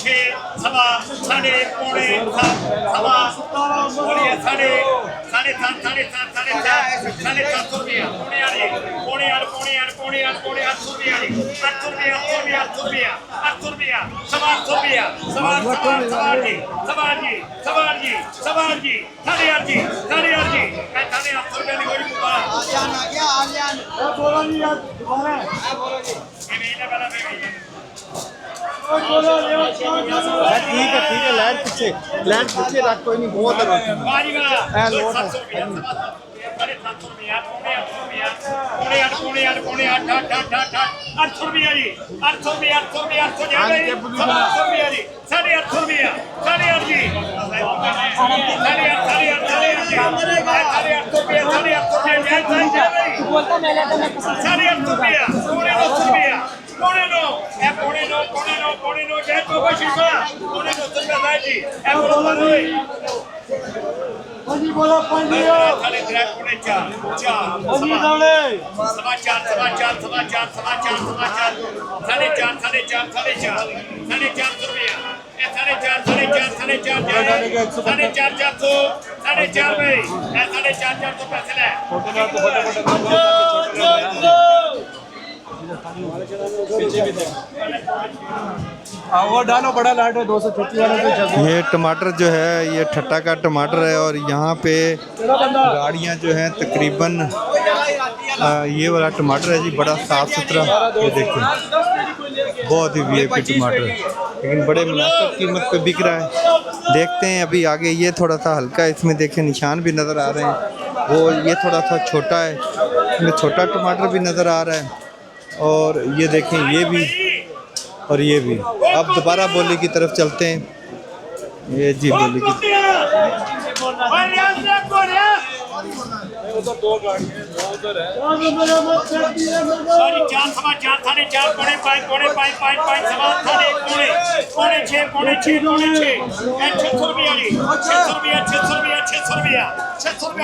छे सवा साढ़े पौने सात सवा बोलिए साढ़े सात साढ़े 700 रुपया पौने आठ सौ रुपया सवा जी साढ़े आठ जी साढ़े 800 रुपया की कोई ठीक है लाइट पीछे रख कोई नहीं बहुत है डालो बड़ा लाट है 236 वाला पे चल। ये टमाटर जो है ये ठट्टा का टमाटर है और यहाँ पे गाड़ियाँ जो हैं तकरीबन ये वाला टमाटर है जी बड़ा साफ़ सुथरा। ये देखिए बहुत ही वीआईपी टमाटर लेकिन बड़े मुनासिब कीमत पे बिक रहा है। देखते हैं अभी आगे। ये थोड़ा सा हल्का है इसमें देखें निशान भी नज़र आ रहे हैं। वो ये थोड़ा सा छोटा है इसमें छोटा टमाटर भी नज़र आ रहा है। और ये देखें ये भी और ये भी। अब दोबारा बोली की तरफ चलते हैं। ये जी बोली की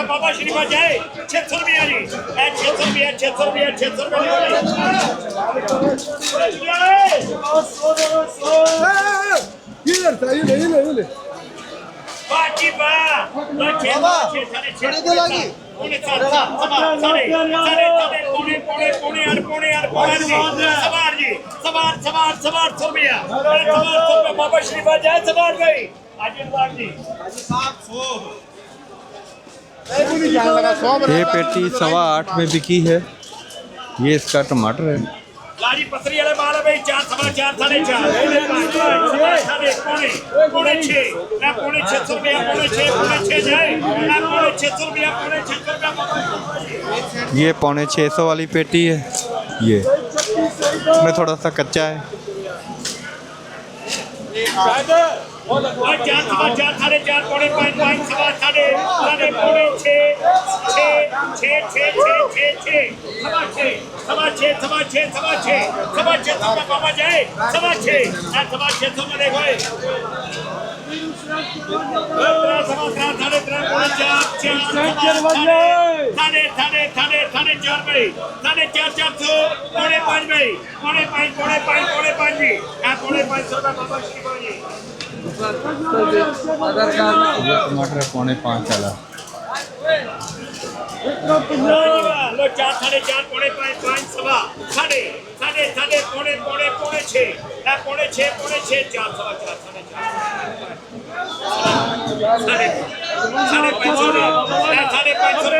बाबा श्रीमा जाए 600 रुपया जी 600 रुपया बाबा श्रीमा जाए सवार गई ये पेटी 8.25 में बिकी है। ये इसका टमाटर है। लारी पसरी वाले माल है भाई 4 सवा 4 साढ़े 4 पौने 6 600 रुपया पौने 6 जाए पौने 600 रुपया ये 650 वाली पेटी है। ये इसमें थोड़ा सा कच्चा है। 4 सवा 4 साढ़े 4 पौने 5 सवा साढ़े पौने 6 बाबा जाए सवा 6 में देखो टमाटर 5.5 वाला लो 4 साढ़े 4 पौने 5 सवा साढ़े पौने 6 4 सवा 4 साढ़े 5 रुपया